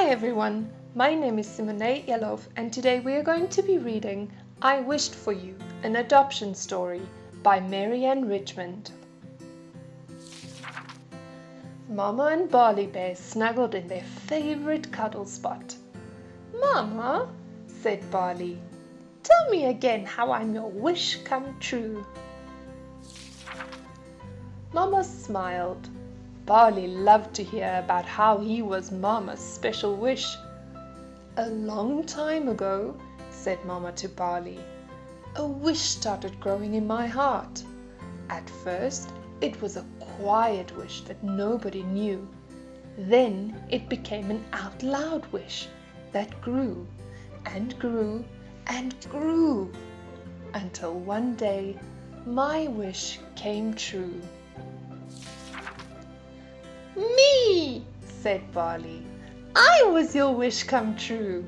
Hi everyone, my name is Simoné Eloff and today we are going to be reading I Wished for You, an adoption story by Marianne Richmond. Mama and Barley Bear snuggled in their favorite cuddle spot. Mama, said Barley, tell me again how I'm your wish come true. Mama smiled. Barley loved to hear about how he was Mama's special wish. A long time ago, said Mama to Barley, a wish started growing in my heart. At first, it was a quiet wish that nobody knew. Then it became an out loud wish that grew and grew and grew until one day my wish came true. Me, said Barley. I was your wish come true.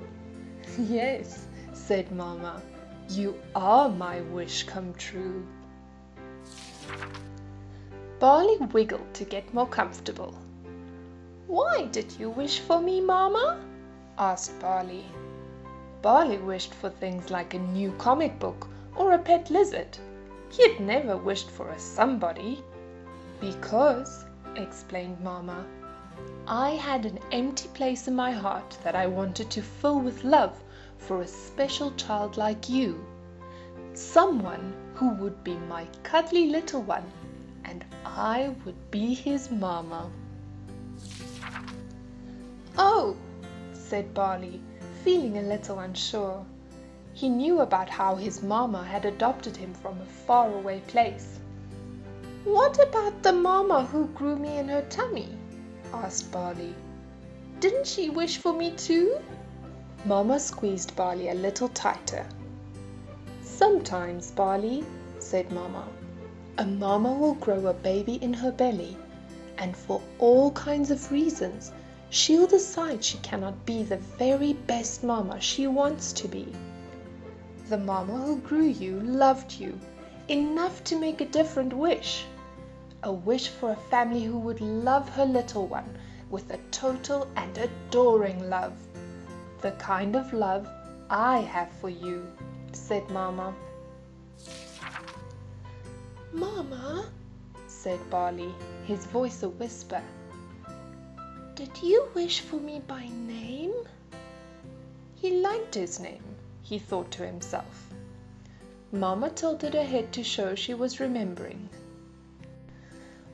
Yes, said Mama, you are my wish come true. Barley wiggled to get more comfortable. Why did you wish for me, Mama? Asked Barley. Barley wished for things like a new comic book or a pet lizard. He had never wished for a somebody. Because, explained Mama, I had an empty place in my heart that I wanted to fill with love for a special child like you. Someone who would be my cuddly little one, and I would be his Mama. Oh, said Barley, feeling a little unsure. He knew about how his Mama had adopted him from a faraway place. What about the Mama who grew me in her tummy? Asked Barley. Didn't she wish for me too? Mama squeezed Barley a little tighter. Sometimes, Barley, said Mama, a Mama will grow a baby in her belly, and for all kinds of reasons, she'll decide she cannot be the very best Mama she wants to be. The Mama who grew you loved you enough to make a different wish. A wish for a family who would love her little one with a total and adoring love. The kind of love I have for you, said Mama. Mama, said Barley, his voice a whisper, did you wish for me by name? He liked his name, he thought to himself. Mama tilted her head to show she was remembering.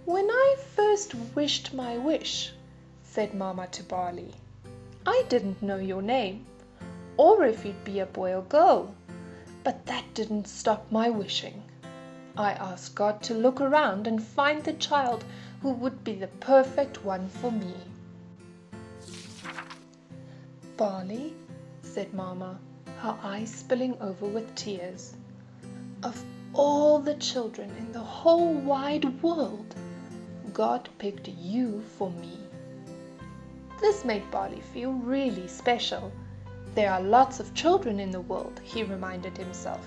When I first wished my wish, said Mama to Barley, I didn't know your name, or if you'd be a boy or girl, but that didn't stop my wishing. I asked God to look around and find the child who would be the perfect one for me. Barley, said Mama, her eyes spilling over with tears, of all the children in the whole wide world, God picked you for me. This made Barley feel really special. There are lots of children in the world, he reminded himself,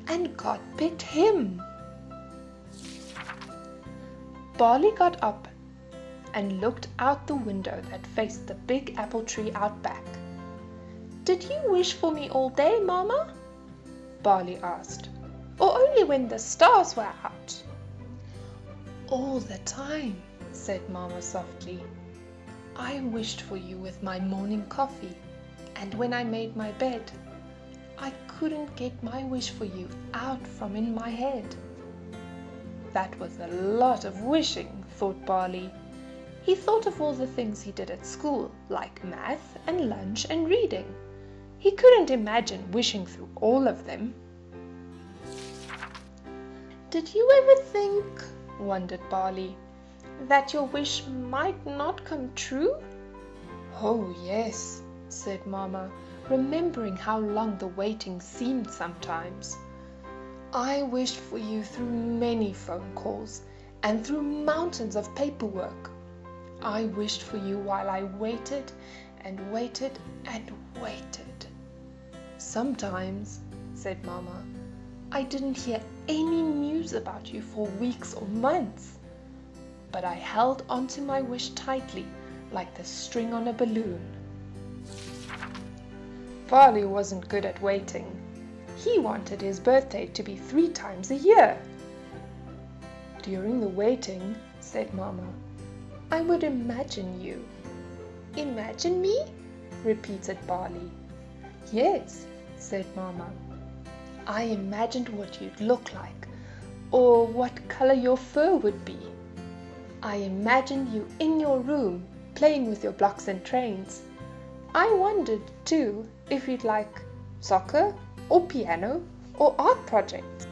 and God picked him. Barley got up and looked out the window that faced the big apple tree out back. Did you wish for me all day, Mama? Barley asked, or only when the stars were out? All the time, said Mama softly. I wished for you with my morning coffee, and when I made my bed, I couldn't get my wish for you out from in my head. That was a lot of wishing, thought Barley. He thought of all the things he did at school, like math and lunch and reading. He couldn't imagine wishing through all of them. Did you ever think, wondered Barley, that your wish might not come true? Oh, yes, said Mama, remembering how long the waiting seemed sometimes. I wished for you through many phone calls and through mountains of paperwork. I wished for you while I waited and waited and waited. Sometimes, said Mama, I didn't hear any news about you for weeks or months. But I held onto my wish tightly like the string on a balloon. Barley wasn't good at waiting. He wanted his birthday to be 3 times a year. During the waiting, said Mama, I would imagine you. Imagine me? Repeated Barley. Yes, said Mama. I imagined what you'd look like, or what color your fur would be. I imagined you in your room, playing with your blocks and trains. I wondered, too, if you'd like soccer, or piano, or art projects.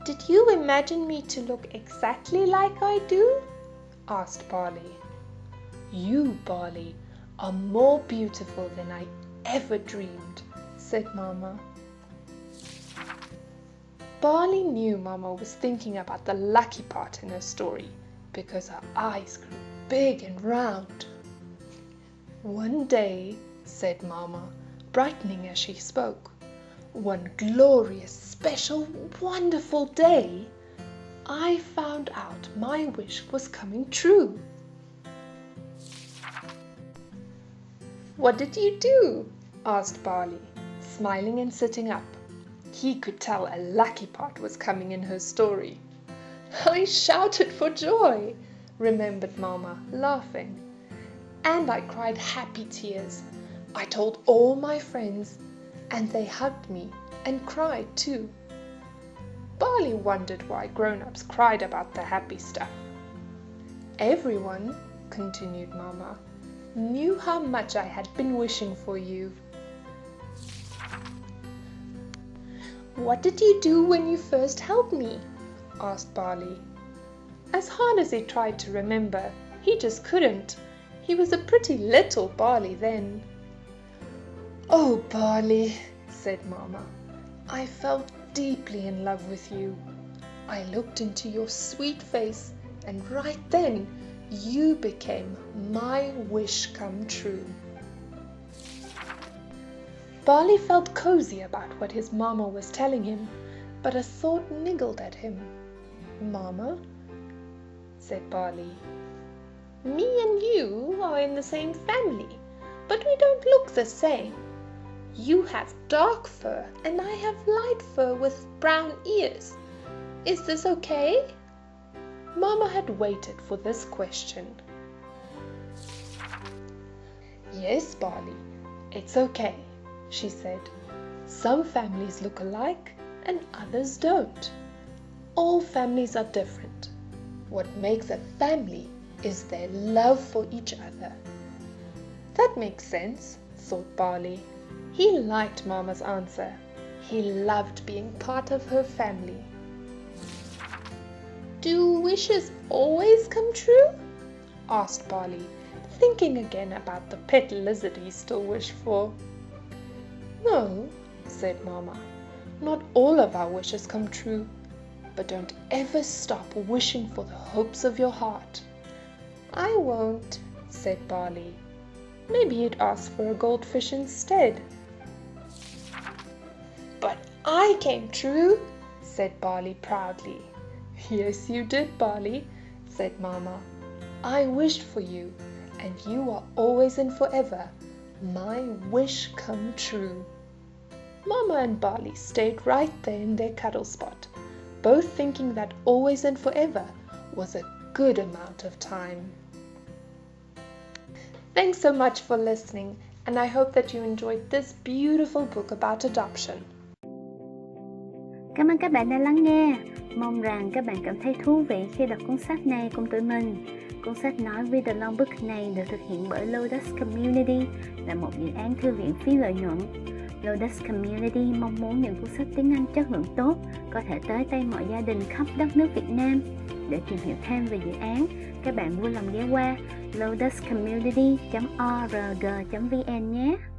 Did you imagine me to look exactly like I do? Asked Barley. You, Barley, are more beautiful than I ever dreamed, said Mama. Barley knew Mama was thinking about the lucky part in her story because her eyes grew big and round. One day, said Mama, brightening as she spoke, one glorious, special, wonderful day, I found out my wish was coming true. What did you do? Asked Barley, smiling and sitting up. He could tell a lucky part was coming in her story. I shouted for joy, remembered Mama, laughing. And I cried happy tears. I told all my friends, and they hugged me and cried too. Barley wondered why grown-ups cried about the happy stuff. Everyone, continued Mama, knew how much I had been wishing for you. What did you do when you first helped me? Asked Barley. As hard as he tried to remember, he just couldn't. He was a pretty little Barley then. Oh, Barley, said Mama, I fell deeply in love with you. I looked into your sweet face, and right then you became my wish come true. Barley felt cozy about what his Mama was telling him, but a thought niggled at him. Mama, said Barley, me and you are in the same family, but we don't look the same. You have dark fur and I have light fur with brown ears. Is this okay? Mama had waited for this question. Yes, Barley, it's okay, she said. Some families look alike and others don't. All families are different. What makes a family is their love for each other. That makes sense, thought Barley. He liked Mama's answer. He loved being part of her family. Do wishes always come true? Asked Barley, thinking again about the pet lizard he still wished for. No, said Mama, not all of our wishes come true, but don't ever stop wishing for the hopes of your heart. I won't, said Barley. Maybe you'd ask for a goldfish instead. But I came true, said Barley proudly. Yes, you did, Barley, said Mama. I wished for you, and you are always and forever my wish come true. Mama and Barley stayed right there in their cuddle spot, both thinking that always and forever was a good amount of time. Thanks so much for listening, and I hope that you enjoyed this beautiful book about adoption. Cảm ơn các bạn đã lắng nghe. Mong rằng các bạn cảm thấy thú vị khi đọc cuốn sách này cùng tụi mình. Cuốn sách nói With the Long Book này được thực hiện bởi Lotus Community, là một dự án thư viện phi lợi nhuận. Lotus Community mong muốn những cuốn sách tiếng Anh chất lượng tốt có thể tới tay mọi gia đình khắp đất nước Việt Nam. Để tìm hiểu thêm về dự án, các bạn vui lòng ghé qua lotuscommunity.org.vn nhé.